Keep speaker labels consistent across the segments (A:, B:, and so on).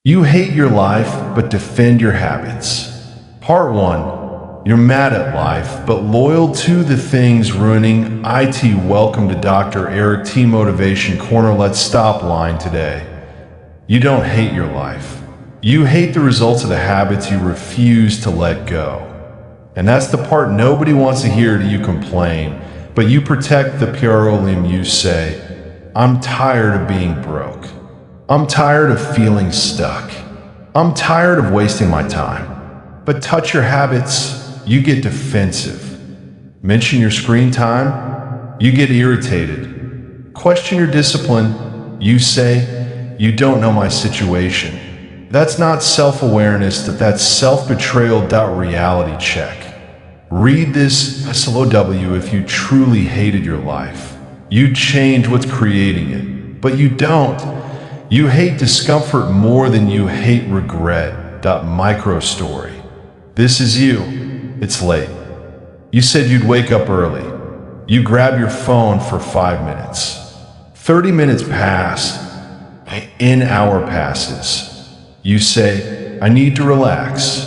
A: You hate your life, but defend your habits. Part 1. You're mad at life, but loyal to the things ruining it. Welcome to Dr. Eric T. Motivation Corner. Let's stop lying today. You don't hate your life. You hate the results of the habits you refuse to let go. And that's the part nobody wants to hear till you complain, but you protect the petroleum. You say, I'm tired of being broke. I'm tired of feeling stuck. I'm tired of wasting my time. But touch your habits, you get defensive. Mention your screen time, you get irritated. Question your discipline, you say, you don't know my situation. That's not self-awareness, that's self-betrayal. Reality check. Read this SLOW. If you truly hated your life, you'd change what's creating it, but you don't. You hate discomfort more than you hate regret. Micro story. This is you. It's late. You said you'd wake up early. You grab your phone for 5 minutes. 30 minutes pass. An hour passes. You say, I need to relax.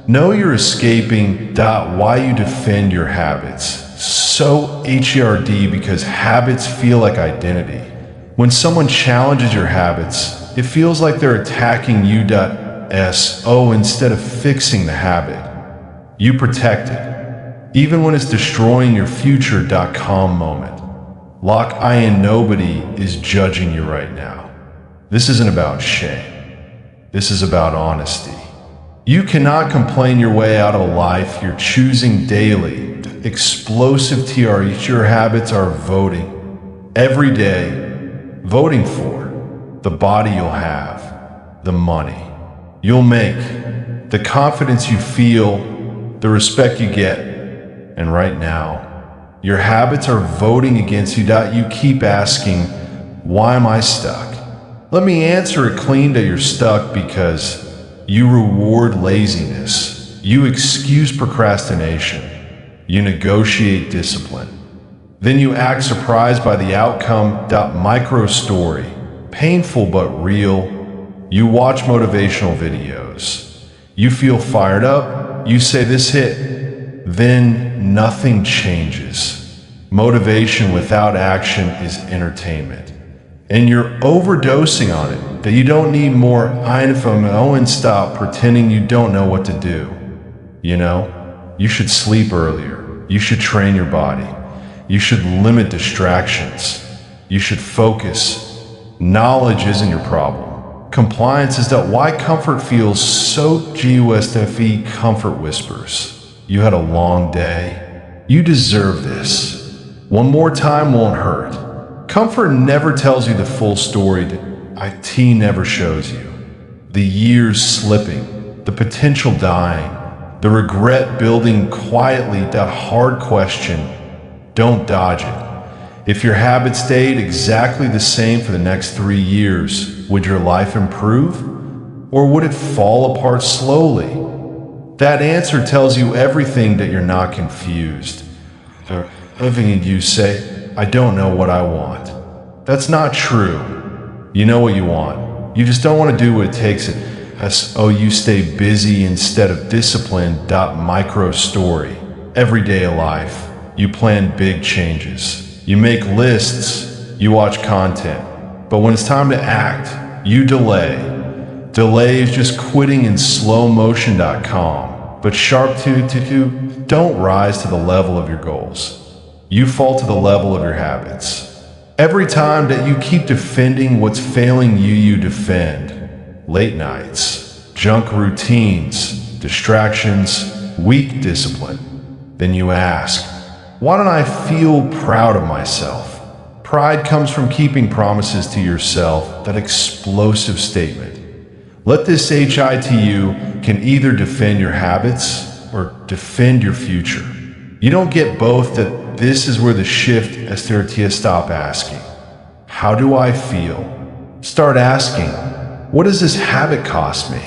A: Know you're escaping. Why you defend your habits. So hard, because habits feel like identity. When someone challenges your habits, it feels like they're attacking you. Instead of fixing the habit, you protect it, even when it's destroying your future. Calm moment. Lock in. Nobody is judging you right now. This isn't about shame. This is about honesty. You cannot complain your way out of a life you're choosing daily. Explosive TR. Your habits are voting every day. Voting for the body you'll have, the money you'll make, the confidence you feel, the respect you get. And right now, your habits are voting against you. You keep asking, why am I stuck? Let me answer it clean. You're stuck because you reward laziness, you excuse procrastination, you negotiate discipline. Then you act surprised by the outcome. Micro story. Painful but real. You watch motivational videos. You feel fired up. You say this hit. Then nothing changes. Motivation without action is entertainment. And you're overdosing on it. That you don't need more info. And stop pretending you don't know what to do. You should sleep earlier. You should train your body. You should limit distractions. You should focus. Knowledge isn't your problem. Compliance is. Why comfort feels so GUSFE. Comfort whispers. You had a long day. You deserve this. One more time won't hurt. Comfort never tells you the full story. IT never shows you. The years slipping. The potential dying. The regret building quietly. Hard question. Don't dodge it. If your habits stayed exactly the same for the next 3 years, would your life improve? Or would it fall apart slowly? That answer tells you everything. You're not confused. You say, I don't know what I want. That's not true. You know what you want. You just don't want to do what it takes. You stay busy instead of disciplined. Micro story. Every day of life. You plan big changes. You make lists. You watch content. But when it's time to act, you delay. Delay is just quitting in slowmotion.com. But sharp don't rise to the level of your goals. You fall to the level of your habits. Every time that you keep defending what's failing you, you defend. Late nights, junk routines, distractions, weak discipline. Then you ask, why don't I feel proud of myself? Pride comes from keeping promises to yourself. That explosive statement. Let this HITU can either defend your habits or defend your future. You don't get both. This is where the shift STRT. Stop asking, how do I feel? Start asking, what does this habit cost me?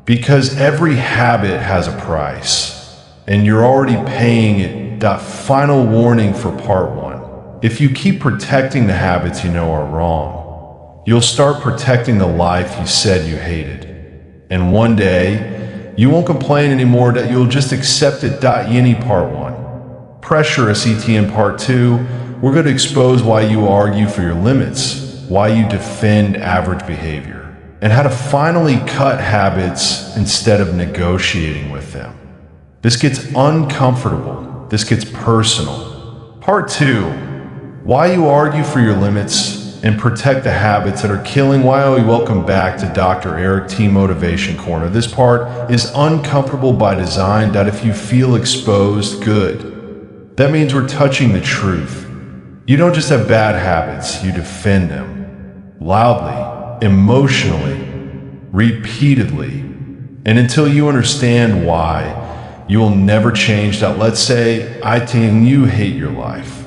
A: Because every habit has a price, and you're already paying it. Final warning for part 1. If you keep protecting the habits you know are wrong, You'll start protecting the life you said you hated. And one day, you won't complain anymore, that you'll just accept it. Yini Part 1. Pressure SETN Part 2. We're going to expose why you argue for your limits, why you defend average behavior, and how to finally cut habits instead of negotiating with them. This gets uncomfortable. This gets personal. Part 2. Why you argue for your limits and protect the habits that are killing. Welcome back to Dr. Eric T. Motivation Corner. This part is uncomfortable by design, that if you feel exposed, good. That means we're touching the truth. You don't just have bad habits, you defend them. Loudly, emotionally, repeatedly. And until you understand why, you will never change that. Let's say you hate your life,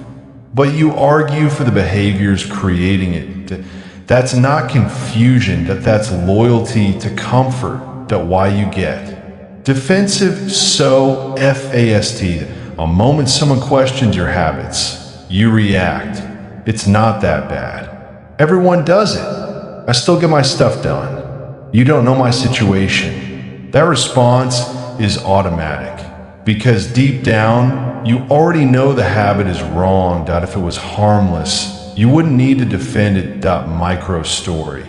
A: but you argue for the behaviors creating it. That's not confusion, that's loyalty to comfort. That why you get defensive. So fast, a moment someone questions your habits, you react. It's not that bad. Everyone does it. I still get my stuff done. You don't know my situation. That response is automatic, because deep down, you already know the habit is wrong. If it was harmless, you wouldn't need to defend it. Micro story.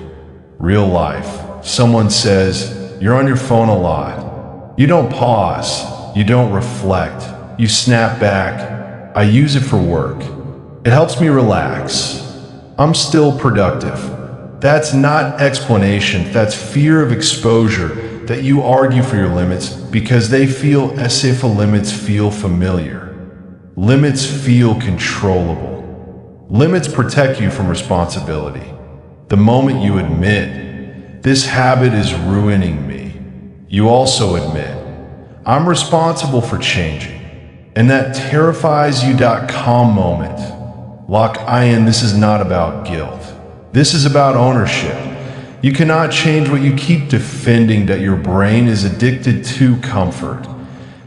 A: Real life. Someone says, you're on your phone a lot. You don't pause. You don't reflect. You snap back. I use it for work. It helps me relax. I'm still productive. That's not explanation. That's fear of exposure. That you argue for your limits because they feel as if limits feel familiar. Limits feel controllable. Limits protect you from responsibility. The moment you admit, this habit is ruining me, you also admit, I'm responsible for changing. And that terrifies you. Calm moment. Lock in. This is not about guilt. This is about ownership. You cannot change what you keep defending. That your brain is addicted to comfort.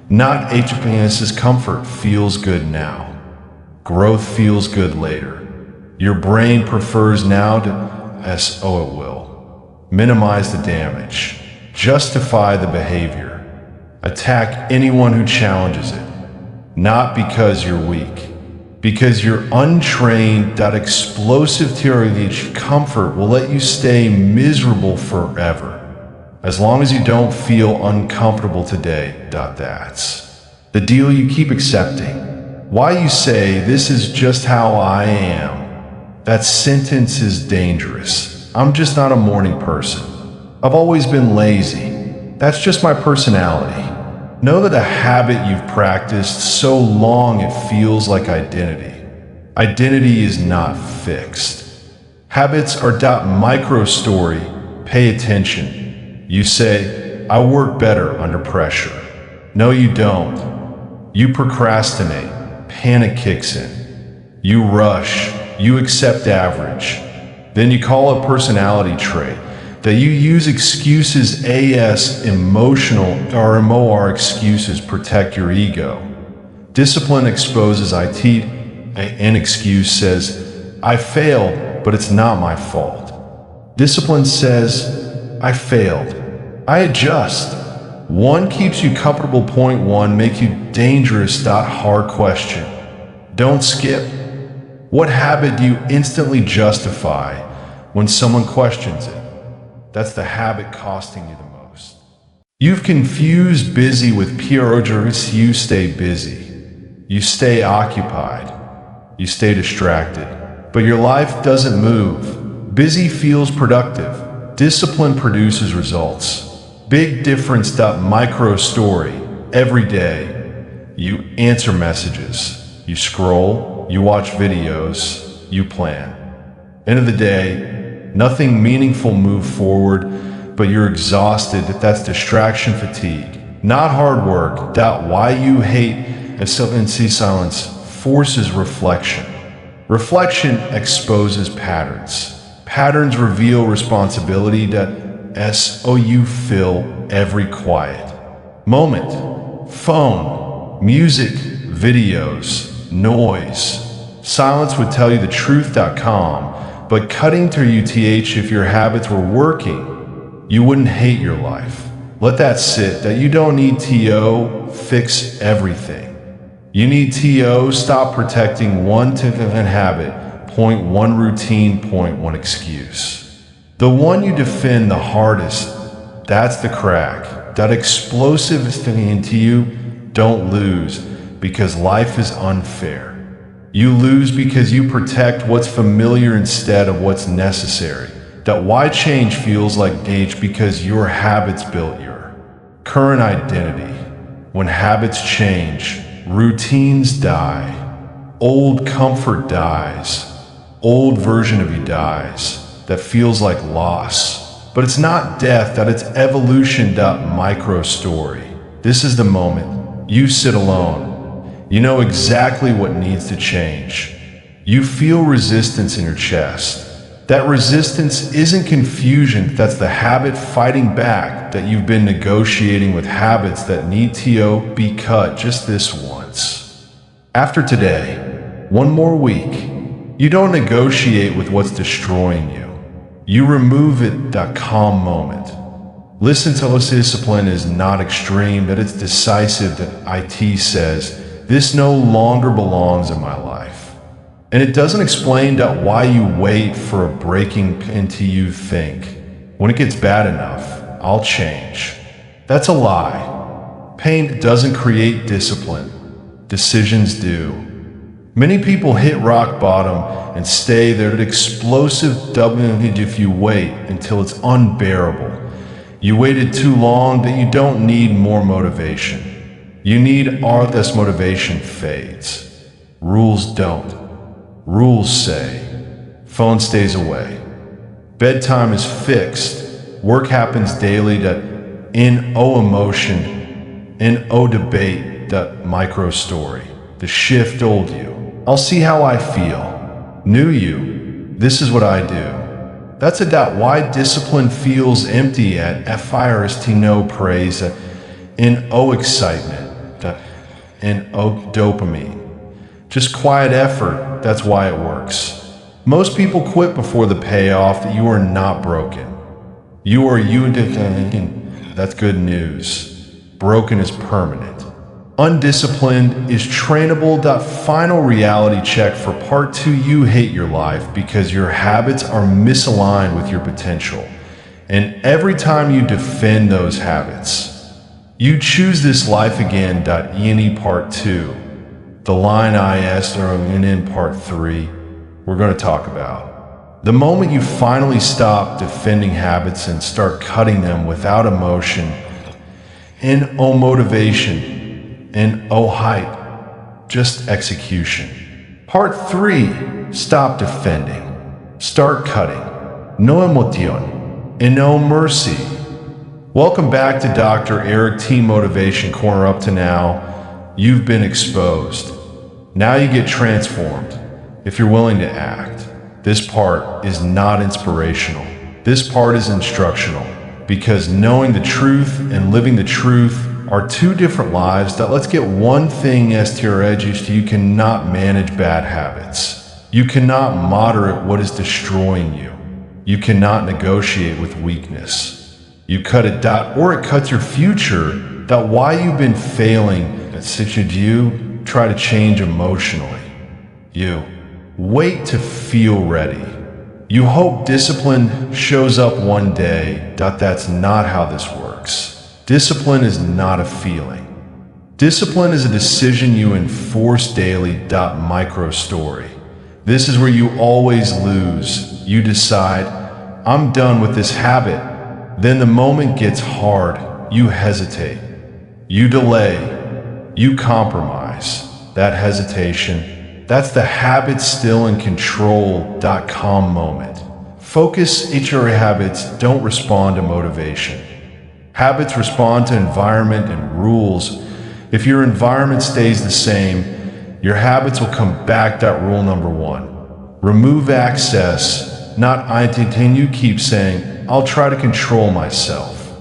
A: Not HPS's comfort feels good now. Growth feels good later. Your brain prefers now to it will. Minimize the damage. Justify the behavior. Attack anyone who challenges it. Not because you're weak. Because you're untrained. That explosive TRH comfort will let you stay miserable forever. As long as you don't feel uncomfortable today. That's the deal you keep accepting. Why you say, this is just how I am. That sentence is dangerous. I'm just not a morning person. I've always been lazy. That's just my personality. Know that a habit you've practiced so long it feels like identity. Identity is not fixed. Habits are. Micro story. Pay attention. You say, I work better under pressure. No, you don't. You procrastinate. Panic kicks in. You rush. You accept average. Then you call it personality trait. That you use excuses. Emotional or MOR excuses protect your ego. Discipline exposes IT. An excuse says, I failed, but it's not my fault. Discipline says, I failed. I adjust. One keeps you comfortable. Point one make you dangerous. Hard question. Don't skip. What habit do you instantly justify when someone questions it? That's the habit costing you the most. You've confused busy with PROGERS. You stay busy. You stay occupied. You stay distracted. But your life doesn't move. Busy feels productive. Discipline produces results. Big difference. Micro story. Every day, you answer messages. You scroll. You watch videos. You plan. End of the day, nothing meaningful move forward, but you're exhausted. That's distraction fatigue, not hard work. Why you hate SLNC silence forces reflection. Reflection exposes patterns. Patterns reveal responsibility. You fill every quiet moment. Phone, music, videos, noise. Silence would tell you the truth. Calm, But cutting to UTH, if your habits were working, you wouldn't hate your life. Let that sit, that you don't need TO, fix everything. You need TO, stop protecting one typical habit, point one routine, point one excuse. The one you defend the hardest, that's the crack. That explosive thing into you, don't lose, because life is unfair. You lose because you protect what's familiar instead of what's necessary. That why change feels like age because your habits built your current identity. When habits change, routines die. Old comfort dies. Old version of you dies. That feels like loss. But it's not death, that it's evolution. Micro story. This is the moment. You sit alone. You know exactly what needs to change. You feel resistance in your chest. That resistance isn't confusion, that's the habit fighting back, that you've been negotiating with habits that need to be cut just this once. After today, one more week, you don't negotiate with what's destroying you. You remove it, that calm moment. Listen to us, discipline is not extreme, that it's decisive, that IT says, this no longer belongs in my life. And it doesn't explain why you wait for a breaking until you think, when it gets bad enough, I'll change. That's a lie. Pain doesn't create discipline. Decisions do. Many people hit rock bottom and stay there at explosive double if you wait until it's unbearable. You waited too long, that you don't need more motivation. You need art, this motivation fades. Rules don't. Rules say, phone stays away. Bedtime is fixed. Work happens daily, that in emotion, in debate, that micro story. The shift old you. I'll see how I feel. New you. This is what I do. That's why discipline feels empty at FIRST no praise, in excitement. And dopamine. Just quiet effort, that's why it works. Most people quit before the payoff, that you are not broken. You are you, that's good news. Broken is permanent. Undisciplined is trainable. Final reality check for part 2, you hate your life because your habits are misaligned with your potential. And every time you defend those habits, you choose this life again. ENE part 2. The line IS or in part 3 we're going to talk about. The moment you finally stop defending habits and start cutting them without emotion, and motivation, and hype, just execution. Part 3, stop defending. Start cutting. No emoción and no mercy. Welcome back to Dr. Eric T. Motivation Corner. Up to now, you've been exposed. Now you get transformed, if you're willing to act. This part is not inspirational. This part is instructional, because knowing the truth and living the truth are two different lives. Let's get one thing as to your edges. You cannot manage bad habits. You cannot moderate what is destroying you. You cannot negotiate with weakness. You cut it, or it cuts your future. Why you've been failing, that should you try to change emotionally. You wait to feel ready. You hope discipline shows up one day. That's not how this works. Discipline is not a feeling. Discipline is a decision you enforce daily. Micro story. This is where you always lose. You decide, I'm done with this habit. Then the moment gets hard, you hesitate. You delay. You compromise. That hesitation, that's the habit still in control. Calm moment. Focus. HR habits don't respond to motivation. Habits respond to environment and rules. If your environment stays the same, your habits will come back. Rule number 1. Remove access, not I continue. Keep saying, I'll try to control myself.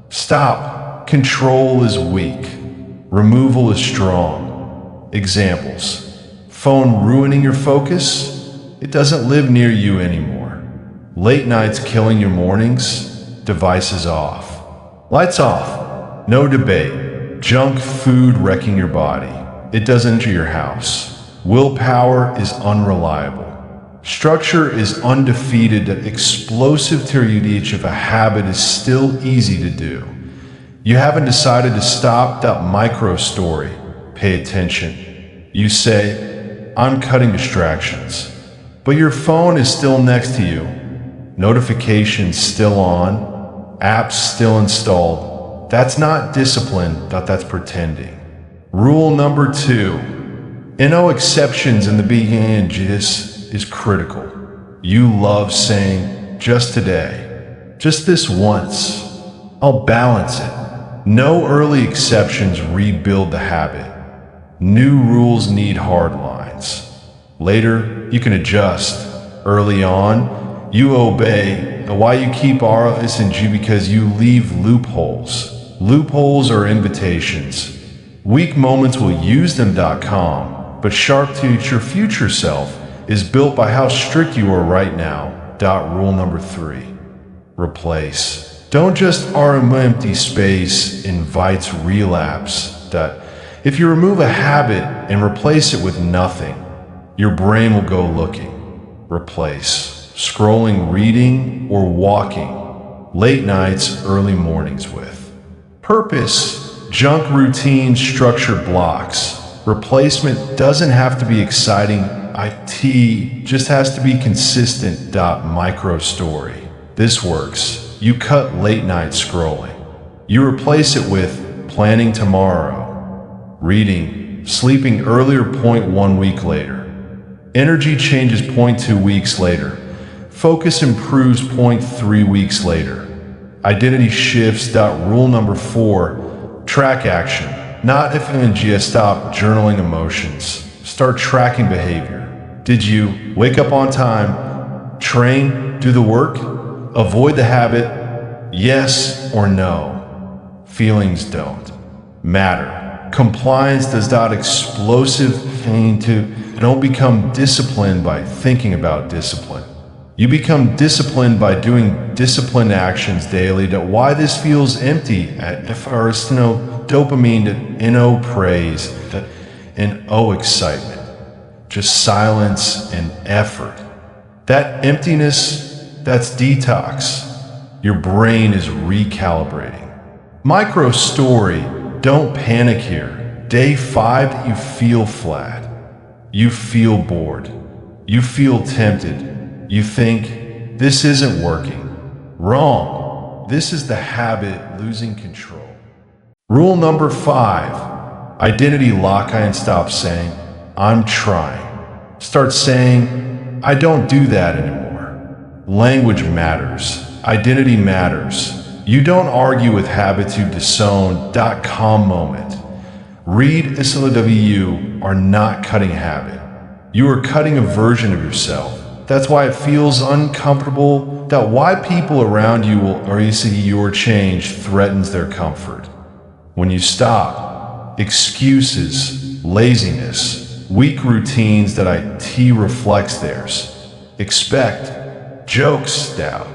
A: Stop. Control is weak. Removal is strong. Examples. Phone ruining your focus? It doesn't live near you anymore. Late nights killing your mornings? Devices off. Lights off. No debate. Junk food wrecking your body. It doesn't enter your house. Willpower is unreliable. Structure is undefeated. Explosive teach if a habit is still easy to do. You haven't decided to stop that micro story. Pay attention. You say, I'm cutting distractions. But your phone is still next to you. Notifications still on. Apps still installed. That's not discipline, that's pretending. Rule number 2. No exceptions in the beginning. This is critical. You love saying, just today. Just this once. I'll balance it. No early exceptions rebuild the habit. New rules need hard lines. Later, you can adjust. Early on, you obey. Why you keep RSNG? Because you leave loopholes. Loopholes are invitations. Weak moments will use them.com, but sharp to your future self is built by how strict you are right now. Rule number 3. Replace. Don't just empty space invites relapse. If you remove a habit and replace it with nothing, your brain will go looking. Replace. Scrolling, reading, or walking. Late nights, early mornings with. Purpose. Junk routines, structured blocks. Replacement doesn't have to be exciting. It just has to be consistent. Micro story. This works. You cut late night scrolling. You replace it with planning tomorrow. Reading. Sleeping earlier. 1 week later. Energy changes. 2 weeks later. Focus improves. 3 weeks later. Identity shifts. Rule number 4. Track action. Not if and stop journaling emotions. Start tracking behavior. Did you wake up on time? Train? Do the work? Avoid the habit? Yes or no? Feelings don't matter. Compliance does not explosive thing to. Don't become disciplined by thinking about discipline. You become disciplined by doing disciplined actions daily. Why this feels empty at first, dopamine, praise, and excitement. Just silence and effort. That emptiness, that's detox. Your brain is recalibrating. Micro story, don't panic here. Day 5, you feel flat. You feel bored. You feel tempted. You think, this isn't working. Wrong. This is the habit losing control. Rule number 5. Identity lock. And stop saying, I'm trying. Start saying, I don't do that anymore. Language matters. Identity matters. You don't argue with habits. You disown.com moment. Read SLW are not cutting a habit. You are cutting a version of yourself. That's why it feels uncomfortable. Why people around you will see your change threatens their comfort. When you stop, excuses, laziness, weak routines that IT reflects theirs. Expect jokes, doubt.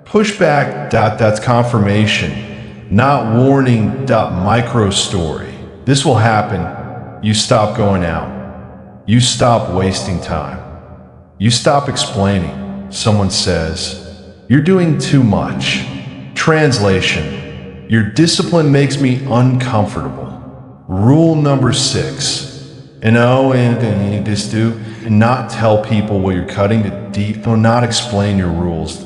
A: Pushback, that's confirmation, not warning, micro story. This will happen. You stop going out. You stop wasting time. You stop explaining. Someone says, you're doing too much. Translation, your discipline makes me uncomfortable. Rule number 6. And this do not tell people what you're cutting. Do not explain your rules.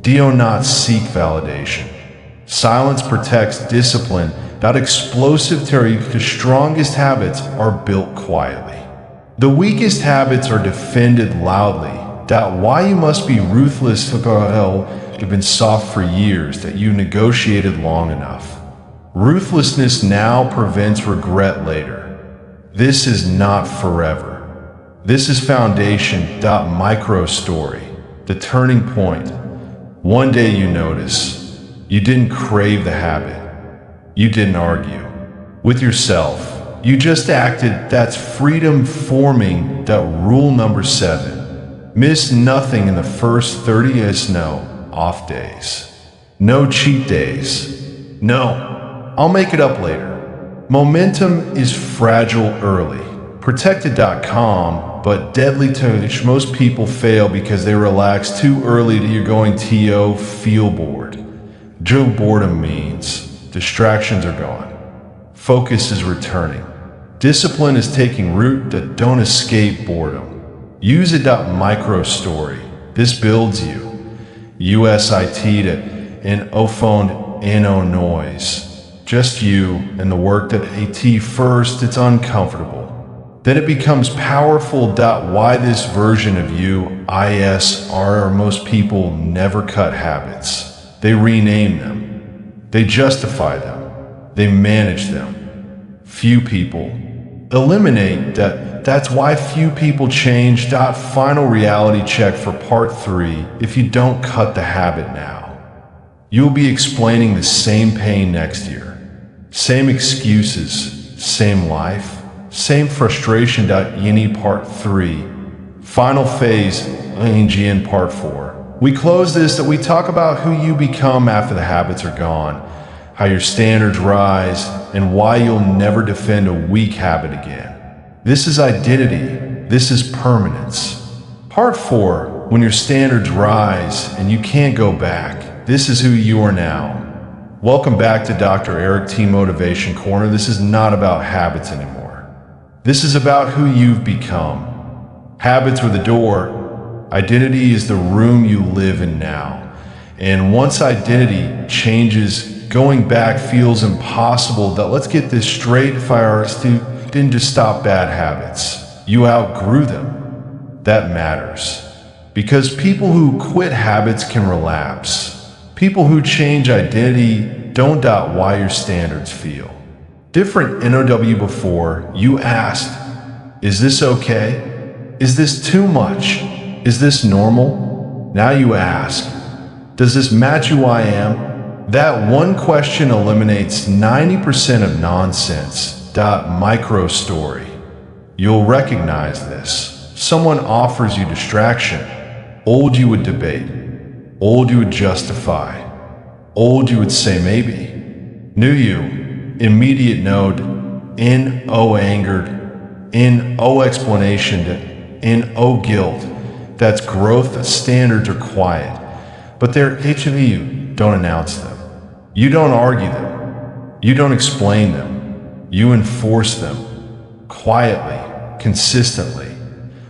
A: Do not seek validation. Silence protects discipline. That explosive terror. The strongest habits are built quietly. The weakest habits are defended loudly. Why you must be ruthless have been soft for years. That you negotiated long enough. Ruthlessness now prevents regret later. This is not forever. This is foundation. Micro story. The turning point. One day you notice. You didn't crave the habit. You didn't argue with yourself. You just acted. That's freedom forming. Rule number 7. Miss nothing in the first 30 days. No off days. No cheat days. No, I'll make it up later. Momentum is fragile early. Protected.com, but deadly to most people fail because they relax too early that you're going to feel bored. Joe boredom means distractions are gone. Focus is returning. Discipline is taking root that don't escape boredom. Use a micro story. This builds you. USIT to an ophone no noise. Just you and the work that AT first, it's uncomfortable. Then it becomes powerful. Why this version of you, ISR, most people never cut habits. They rename them. They justify them. They manage them. Few people eliminate that. That's why few people change. Final reality check for part 3. If you don't cut the habit now, you'll be explaining the same pain next year. Same excuses, same life, same frustration. You need part 3. Final phase, in part 4. We close this that we talk about who you become after the habits are gone, how your standards rise, and why you'll never defend a weak habit again. This is identity. This is permanence. Part 4, when your standards rise and you can't go back. This is who you are now. Welcome back to Dr. Eric T. Motivation Corner. This is not about habits anymore. This is about who you've become. Habits are the door. Identity is the room you live in now. And once identity changes, going back feels impossible. Let's get this straight. If I didn't just stop bad habits, you outgrew them. That matters. Because people who quit habits can relapse. People who change identity don't doubt why your standards feel different. NOW before, you asked, is this okay? Is this too much? Is this normal? Now you ask, does this match who I am? That one question eliminates 90% of nonsense. Micro story. You'll recognize this. Someone offers you distraction. Old you would debate. Old you would justify. Old you would say maybe. New you, immediate node, N-O angered, N-O explanation, N-O guilt. That's growth. The standards are quiet. But they're each of you. Don't announce them. You don't argue them. You don't explain them. You enforce them. Quietly, consistently.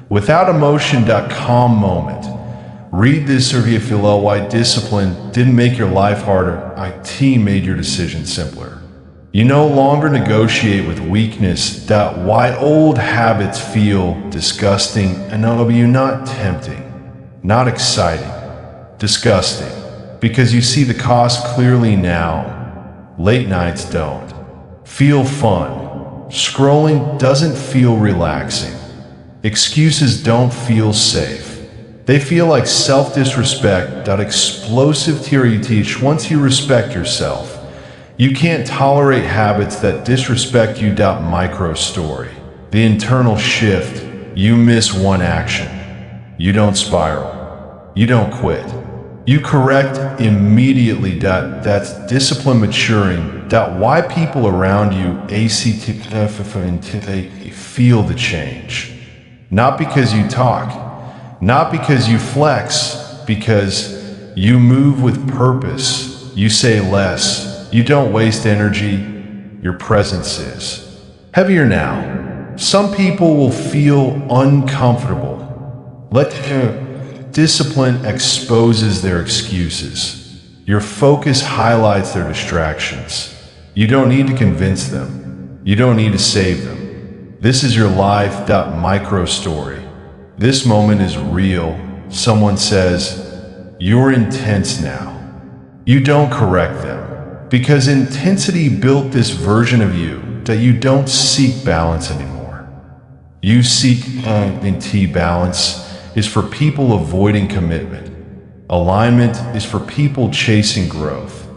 A: Without emotion. Calm moment. Read this survey if you'll know why discipline didn't make your life harder. IT made your decision simpler. You no longer negotiate with weakness. Why old habits feel disgusting and not tempting, not exciting, disgusting. Because you see the cost clearly now. Late nights don't feel fun. Scrolling doesn't feel relaxing. Excuses don't feel safe. They feel like self-disrespect. Explosive theory you teach. Once you respect yourself, you can't tolerate habits that disrespect you. Micro story. The internal shift. You miss one action. You don't spiral. You don't quit. You correct immediately. That's discipline maturing. Why people around you they feel the change. Not because you talk. Not because you flex, because you move with purpose. You say less. You don't waste energy. Your presence is heavier now. Some people will feel uncomfortable. Discipline exposes their excuses. Your focus highlights their distractions. You don't need to convince them. You don't need to save them. This is your life. Micro story. This moment is real. Someone says, you're intense now. You don't correct them. Because intensity built this version of you that you don't seek balance anymore. You seek balance is for people avoiding commitment. Alignment is for people chasing growth.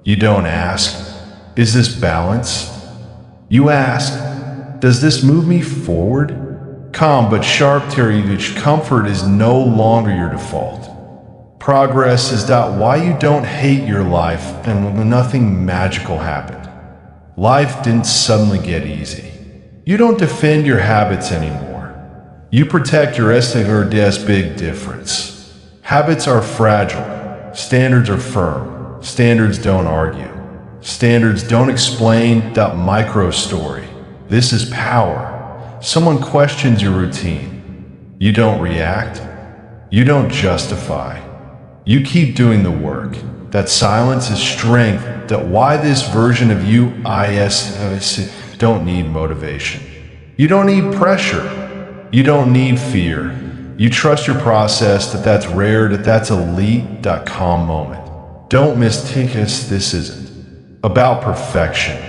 A: You don't ask, is this balanced? You ask, does this move me forward? Calm but sharp which comfort is no longer your default. Progress is that why you don't hate your life and nothing magical happened. Life didn't suddenly get easy. You don't defend your habits anymore. You protect your there's big difference. Habits are fragile. Standards are firm. Standards don't argue. Standards don't explain that micro story. This is power. Someone questions your routine. You don't react. You don't justify. You keep doing the work. That silence is strength. That why this version of you don't need motivation. You don't need pressure. You don't need fear. You trust your process, that's rare, that's elite, that calm moment. Don't mistake us, this isn't about perfection.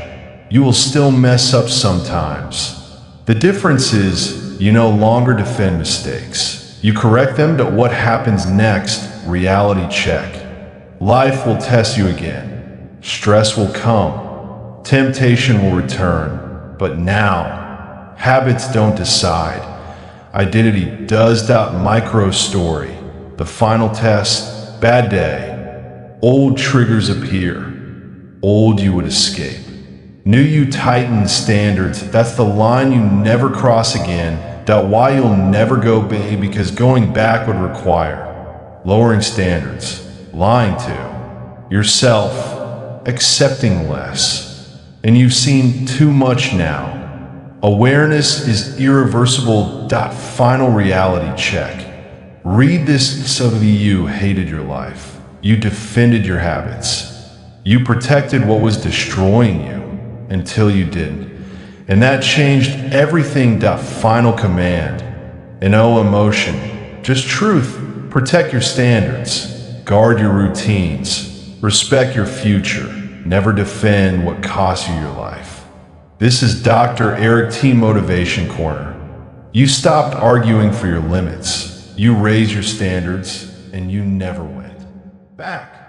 A: You will still mess up sometimes. The difference is you no longer defend mistakes. You correct them to what happens next, reality check. Life will test you again. Stress will come. Temptation will return. But now, habits don't decide. Identity does that micro story. The final test, bad day. Old triggers appear. Old you would escape. New you tighten standards. That's the line you never cross again. That why you'll never go big because going back would require lowering standards, lying to yourself, accepting less. And you've seen too much now. Awareness is irreversible. Final reality check. Read this so that you hated your life. You defended your habits. You protected what was destroying you until you didn't. And that changed everything. Final command. And no emotion, just truth. Protect your standards. Guard your routines. Respect your future. Never defend what costs you your life. This is Dr. Eric T. Motivation Corner. You stopped arguing for your limits. You raised your standards, and you never went back.